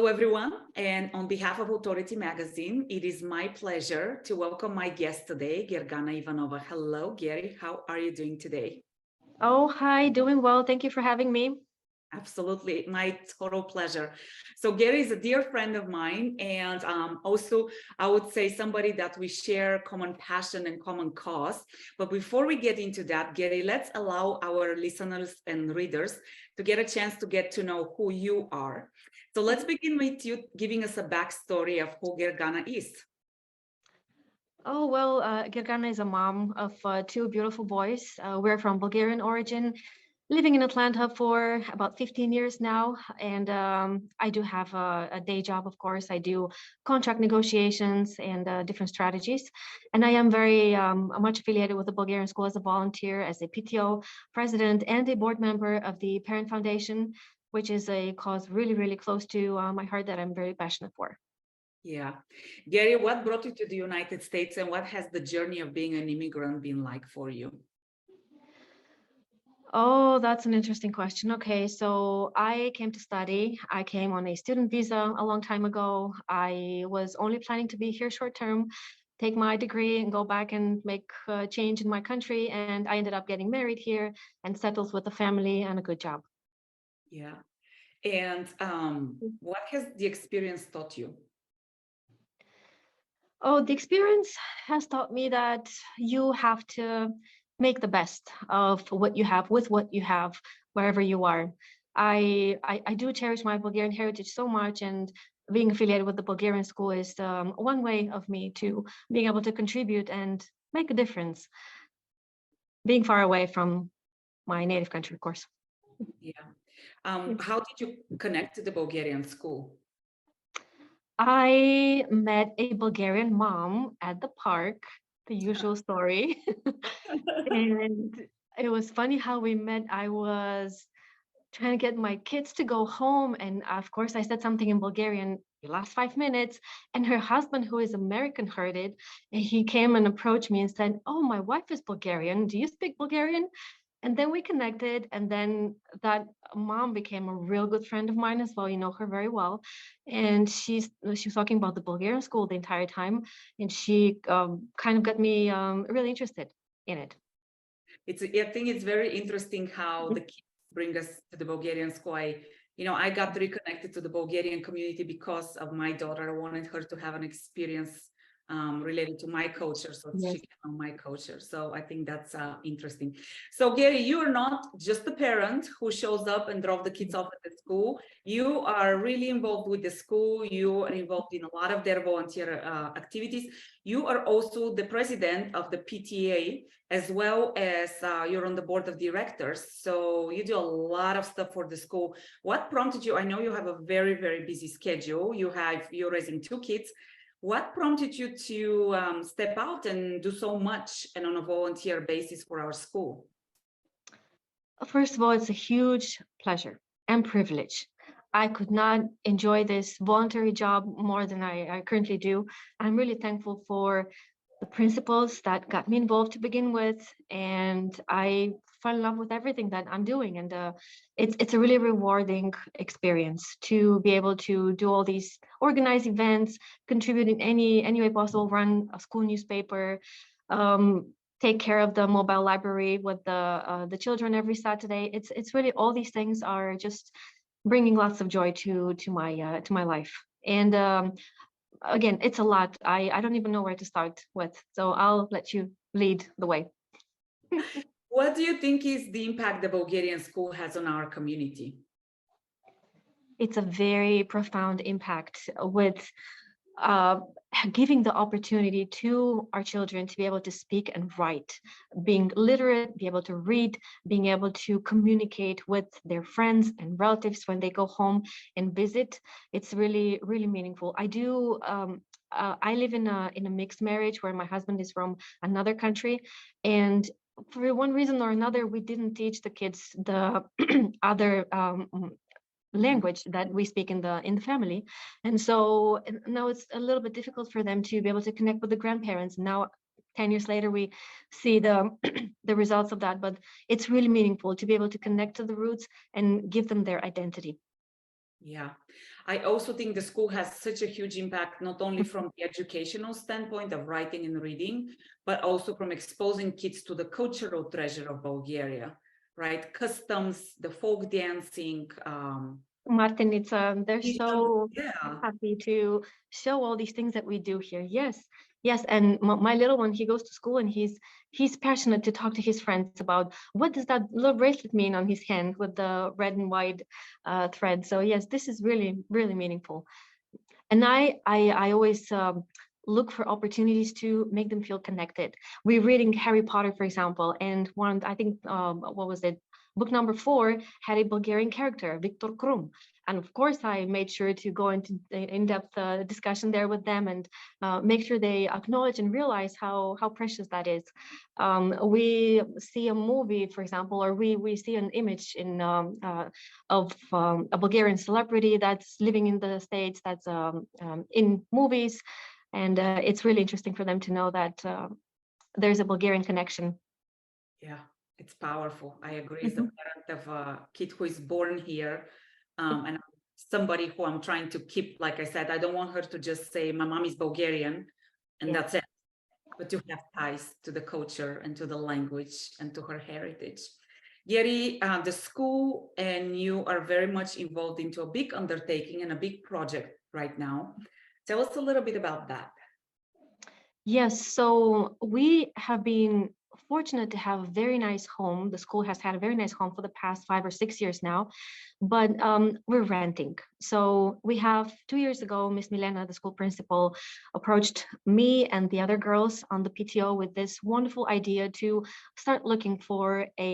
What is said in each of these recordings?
Hello, everyone. And on behalf of Authority Magazine, it is my pleasure to welcome my guest today, Gergana Ivanova. Hello, Geri. How are you doing today? Oh, hi, doing well. Thank you for having me. Absolutely, my total pleasure. So Geri is a dear friend of mine, and also I would say somebody that we share common passion and common cause. But before we get into that, Geri, let's allow our listeners and readers to get a chance to get to know who you are. So let's begin with you giving us a backstory of who Gergana is. Oh, well, Gergana is a mom of two beautiful boys. We're from Bulgarian origin, living in Atlanta for about 15 years now. And I do have a day job, of course. I do contract negotiations and different strategies. And I am very much affiliated with the Bulgarian School as a volunteer, as a PTO president, and a board member of the Parent Foundation, which is a cause really, really close to my heart that I'm very passionate for. Yeah. Geri, what brought you to the United States and what has the journey of being an immigrant been like for you? Oh, that's an interesting question. Okay, so I came to study. I came on a student visa a long time ago. I was only planning to be here short term, take my degree and go back and make a change in my country. And I ended up getting married here and settled with a family and a good job. Yeah. And what has the experience taught you? Oh, the experience has taught me that you have to make the best of what you have with what you have wherever you are. I do cherish my Bulgarian heritage so much, and being affiliated with the Bulgarian school is one way of me to being able to contribute and make a difference, being far away from my native country, of course. Yeah. How did you connect to the Bulgarian school? I met a Bulgarian mom at the park, the usual story. And it was funny how we met. I was trying to get my kids to go home. And of course, I said something in Bulgarian the last 5 minutes. And her husband, who is American, heard it. And he came and approached me and said, "Oh, my wife is Bulgarian. Do you speak Bulgarian?" And then we connected. And then that mom became a real good friend of mine as well. You know her very well. And she was talking about the Bulgarian school the entire time. And she kind of got me really interested in it. I think it's very interesting how the kids bring us to the Bulgarian school. I got reconnected to the Bulgarian community because of my daughter. I wanted her to have an experience related to my culture, so Yes. she can know my culture. So I think that's interesting. So Geri, you are not just the parent who shows up and drop the kids off at the school. You are really involved with the school. You are involved in a lot of their volunteer activities. You are also the president of the PTA, as well as you're on the board of directors. So you do a lot of stuff for the school. What prompted you? I know you have a very, very busy schedule. You're raising two kids. What prompted you to step out and do so much and on a volunteer basis for our school? First of all, it's a huge pleasure and privilege. I could not enjoy this voluntary job more than I currently do. I'm really thankful for the principles that got me involved to begin with, and I fell in love with everything that I'm doing. And it's a really rewarding experience to be able to do all these organized events, contribute in any way possible, run a school newspaper, take care of the mobile library with the children every Saturday. It's really, all these things are just bringing lots of joy to my life. And again, it's a lot. I don't even know where to start with, so I'll let you lead the way. What do you think is the impact the Bulgarian school has on our community? It's a very profound impact with uh, giving the opportunity to our children to be able to speak and write, being literate, be able to read, being able to communicate with their friends and relatives when they go home and visit. It's really, really meaningful. I live in a mixed marriage where my husband is from another country, and for one reason or another, we didn't teach the kids the other language that we speak in the family. And so now it's a little bit difficult for them to be able to connect with the grandparents. Now 10 years later we see the the results of that, but it's really meaningful to be able to connect to the roots and give them their identity. Yeah, I also think the school has such a huge impact, not only from the educational standpoint of writing and reading, but also from exposing kids to the cultural treasure of Bulgaria, right? Customs, the folk dancing. Martinica, they're so Yeah, happy to show all these things that we do here. Yes, yes. And my little one, he goes to school and he's passionate to talk to his friends about what does that little bracelet mean on his hand with the red and white thread. So yes, this is really, really meaningful. And I always look for opportunities to make them feel connected. We're reading Harry Potter, for example, and one, I think, what was it? Book number 4 had a Bulgarian character, Victor Krum. And of course, I made sure to go into in-depth discussion there with them and make sure they acknowledge and realize how precious that is. We see a movie, for example, or we see an image of a Bulgarian celebrity that's living in the States, that's in movies. And it's really interesting for them to know that there's a Bulgarian connection. yeah, it's powerful. I agree. As a Mhm. parent of a kid who is born here, and somebody who I'm trying to keep, like I said, I don't want her to just say, my mom is Bulgarian, and Yeah. that's it. But to have ties to the culture and to the language and to her heritage. Yeri, the school and you are very much involved into a big undertaking and a big project right now. Tell us a little bit about that. Yes, so we have been fortunate to have a very nice home. The school has had a very nice home for the past 5 or 6 years now, but we're renting. So we have 2 years ago, Miss Milena, the school principal, approached me and the other girls on the PTO with this wonderful idea to start looking for a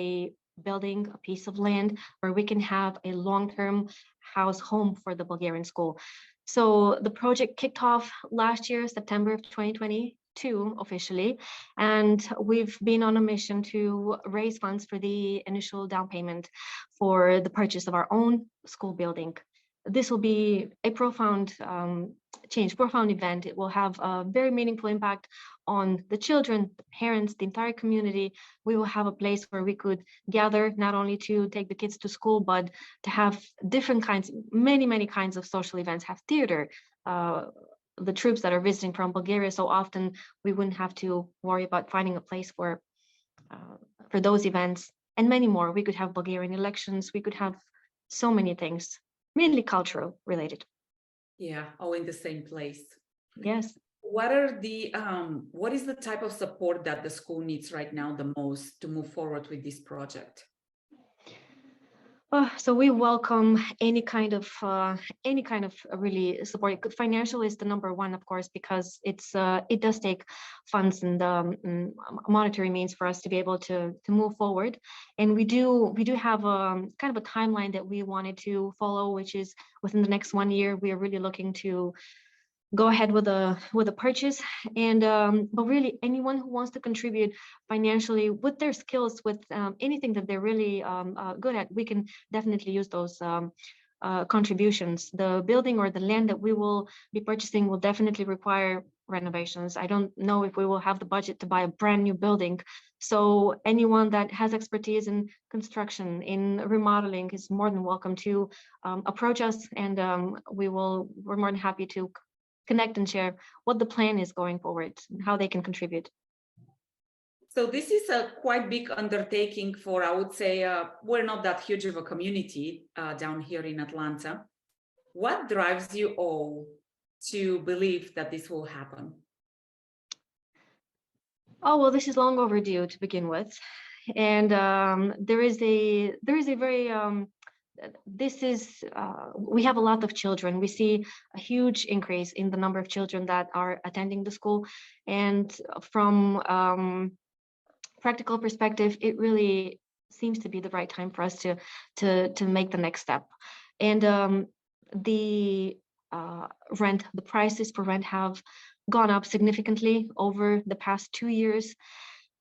building, a piece of land where we can have a long-term house home for the Bulgarian school. So the project kicked off last year, September of 2022, officially, and we've been on a mission to raise funds for the initial down payment for the purchase of our own school building. This will be a profound change, profound event. It will have a very meaningful impact on the children, the parents, the entire community. We will have a place where we could gather not only to take the kids to school, but to have different kinds, many kinds of social events, have theater. The troops that are visiting from Bulgaria so often, we wouldn't have to worry about finding a place uh, for those events and many more. We could have Bulgarian elections. We could have so many things, mainly cultural related. Yeah, all in the same place. Yes. What is the type of support that the school needs right now the most to move forward with this project? So we welcome any kind of really support. Financial is the number one, of course, because it does take funds and monetary means for us to be able to move forward. And we do have kind of a timeline that we wanted to follow, which is within the next 1 year. We are really looking to go ahead with a purchase, and but really anyone who wants to contribute financially with their skills, with anything that they're really good at, we can definitely use those contributions. The building or the land that we will be purchasing will definitely require renovations. I don't know if we will have the budget to buy a brand new building, so anyone that has expertise in construction, in remodeling, is more than welcome to approach us, and we're more than happy to connect and share what the plan is going forward, how they can contribute. So this is a quite big undertaking for, I would say, we're not that huge of a community down here in Atlanta. What drives you all to believe that this will happen? Oh, well, this is long overdue to begin with. And there is a very this is we have a lot of children. We see a huge increase in the number of children that are attending the school, and from practical perspective, it really seems to be the right time for us to make the next step. And the the prices for rent have gone up significantly over the past 2 years.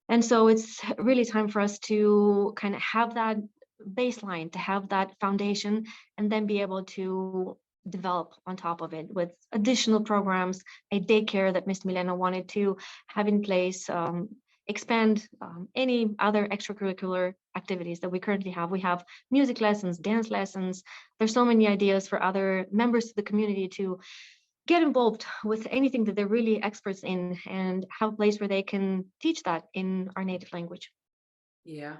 And so it's really time for us to kind of have that baseline, to have that foundation, and then be able to develop on top of it with additional programs, a daycare that Miss Milena wanted to have in place, expand any other extracurricular activities that we currently have. We have music lessons, dance lessons. There's so many ideas for other members of the community to get involved with anything that they're really experts in and have a place where they can teach that in our native language. Yeah.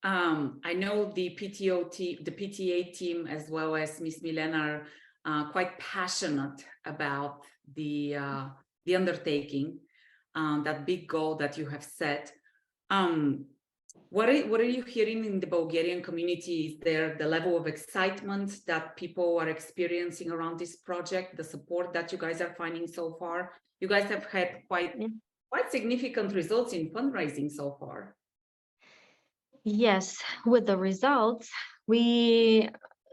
I know the PTO team, the PTA team, as well as Miss Milena are quite passionate about the undertaking, that big goal that you have set. What are you hearing in the Bulgarian community? Is there the level of excitement that people are experiencing around this project, the support that you guys are finding so far? You guys have had quite significant results in fundraising so far. Yes, with the results, we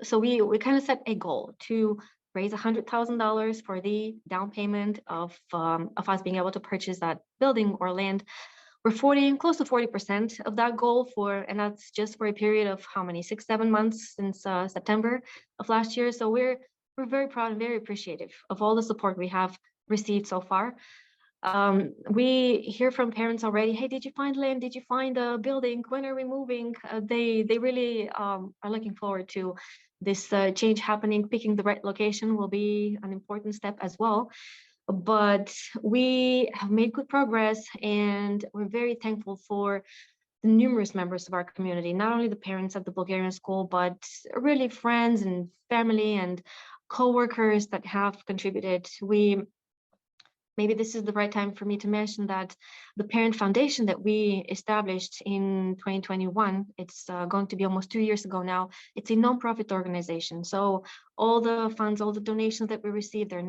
kind of set a goal to raise $100,000 for the down payment of us being able to purchase that building or land. We're close to 40% of that goal and that's just for a period of how many, 6-7 months since September of last year. So we're very proud and very appreciative of all the support we have received so far. We hear from parents already, hey, did you find land? Did you find a building? When are we moving? They really are looking forward to this change happening. Picking the right location will be an important step as well. But we have made good progress and we're very thankful for the numerous members of our community, not only the parents at the Bulgarian school, but really friends and family and co-workers that have contributed. Maybe this is the right time for me to mention that the parent foundation that we established in 2021, it's going to be almost 2 years ago now. It's a nonprofit organization. So all the funds, all the donations that we receive, they're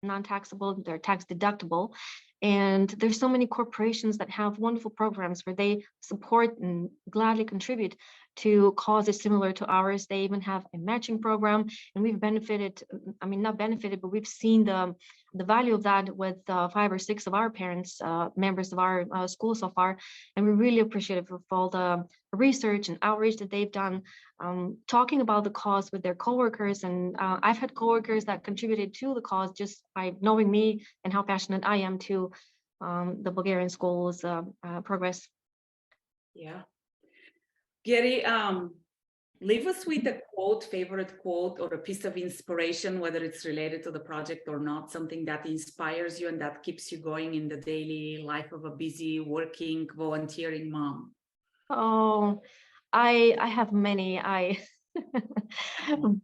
non-taxable, they're tax deductible. And there's so many corporations that have wonderful programs where they support and gladly contribute to causes similar to ours. They even have a matching program, and we've benefited, I mean, not benefited, but we've seen the value of that with 5 or 6 of our parents, members of our school so far. And we're really appreciative of all the research and outreach that they've done, talking about the cause with their coworkers. And I've had coworkers that contributed to the cause just by knowing me and how passionate I am to the Bulgarian school's progress. Yeah. Gary, leave us with a quote, favorite quote, or a piece of inspiration, whether it's related to the project or not, something that inspires you and that keeps you going in the daily life of a busy, working, volunteering mom. Oh, I have many.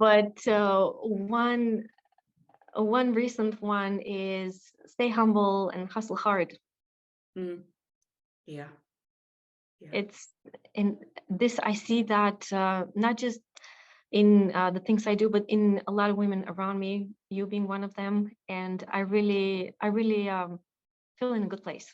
But one recent one is stay humble and hustle hard. Mm. Yeah. It's in this, I see that not just in the things I do, but in a lot of women around me, you being one of them. And I really feel in a good place.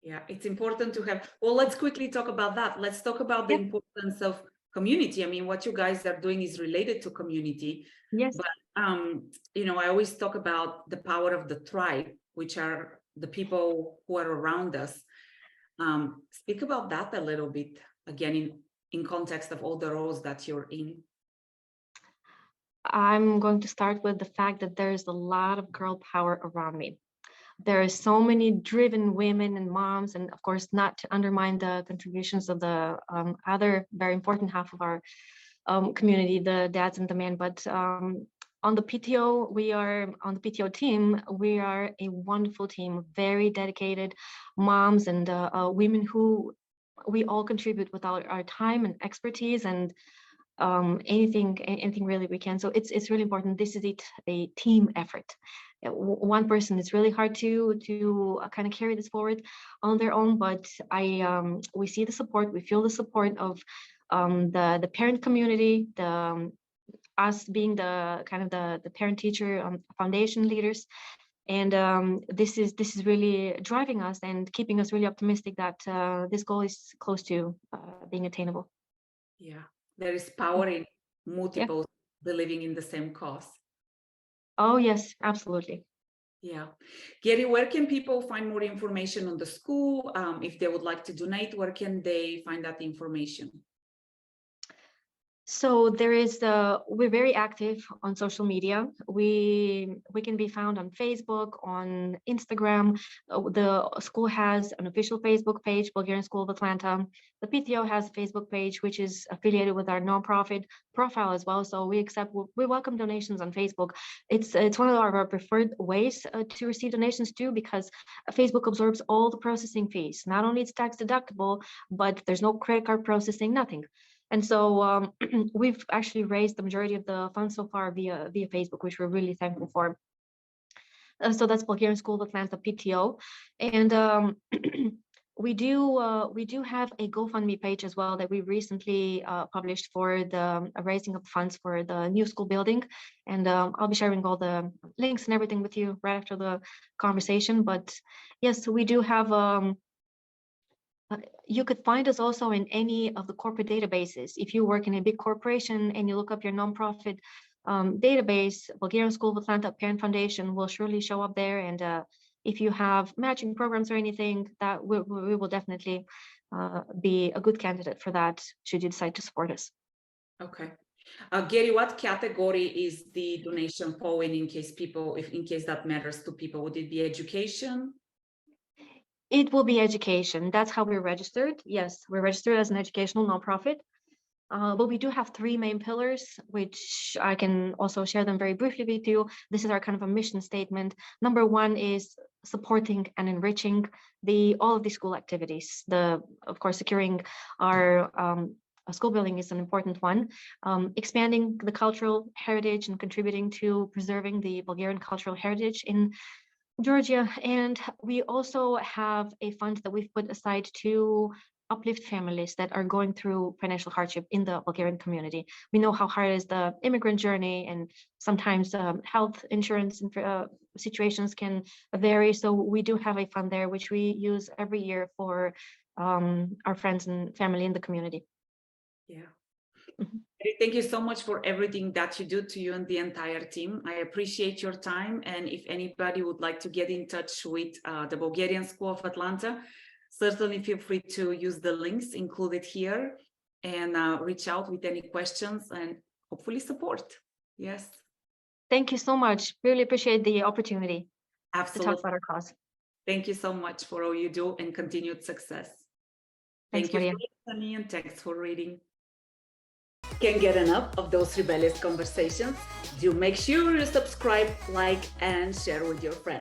Yeah, it's important to have. Well, let's quickly talk about that. Let's talk about the importance of community. I mean, what you guys are doing is related to community. Yes. But I always talk about the power of the tribe, which are the people who are around us. Speak about that a little bit, again, in context of all the roles that you're in. I'm going to start with the fact that there's a lot of girl power around me. There are so many driven women and moms, and of course, not to undermine the contributions of the other very important half of our community, the dads and the men, but on the PTO team, we are a wonderful team, very dedicated moms and women who we all contribute with our time and expertise and anything really we can. So it's really important. This is a team effort. One person, it's really hard to kind of carry this forward on their own, but we see the support, we feel the support of the parent community, us being the kind of the parent teacher foundation leaders. And this is really driving us and keeping us really optimistic that this goal is close to being attainable. Yeah, there is power in multiple believing in the same cause. Oh, yes, absolutely. Yeah. Gary, where can people find more information on the school? If they would like to donate, where can they find that information? So there is we're very active on social media. We can be found on Facebook, on Instagram. The school has an official Facebook page, Bulgarian School of Atlanta. The PTO has a Facebook page, which is affiliated with our nonprofit profile as well. So we welcome donations on Facebook. It's one of our preferred ways to receive donations too, because Facebook absorbs all the processing fees. Not only it's tax deductible, but there's no credit card processing, nothing. And so we've actually raised the majority of the funds so far via Facebook, which we're really thankful for. So that's Bulgarian School of Atlanta PTO, and we do have a GoFundMe page as well that we recently published for the raising of funds for the new school building, and I'll be sharing all the links and everything with you right after the conversation. But yes, we do have. You could find us also in any of the corporate databases. If you work in a big corporation and you look up your nonprofit database, Bulgarian School of Atlanta Parent Foundation will surely show up there. And if you have matching programs or anything, that we will definitely be a good candidate for that, should you decide to support us. Okay. Gary, what category is the donation falling in case that matters to people? Would it be education? It will be education. That's how we're registered. Yes, we're registered as an educational nonprofit. But we do have three main pillars, which I can also share them very briefly with you. This is our kind of a mission statement. Number one is supporting and enriching all of the school activities. Of course, securing our school building is an important one. Expanding the cultural heritage and contributing to preserving the Bulgarian cultural heritage in Georgia. And we also have a fund that we've put aside to uplift families that are going through financial hardship in the Bulgarian community. We know how hard is the immigrant journey, and sometimes health insurance situations can vary. So we do have a fund there, which we use every year for our friends and family in the community. Yeah. Thank you so much for everything that you do, to you and the entire team. I appreciate your time. And if anybody would like to get in touch with the Bulgarian School of Atlanta, certainly feel free to use the links included here and reach out with any questions and hopefully support. Yes. Thank you so much. Really appreciate the opportunity Absolutely. to talk about our cause. Thank you so much for all you do and continued success. Thanks, Thank you Maria. for listening, and thanks for reading. Can't get enough of those rebellious conversations? Do make sure you subscribe, like, and share with your friends.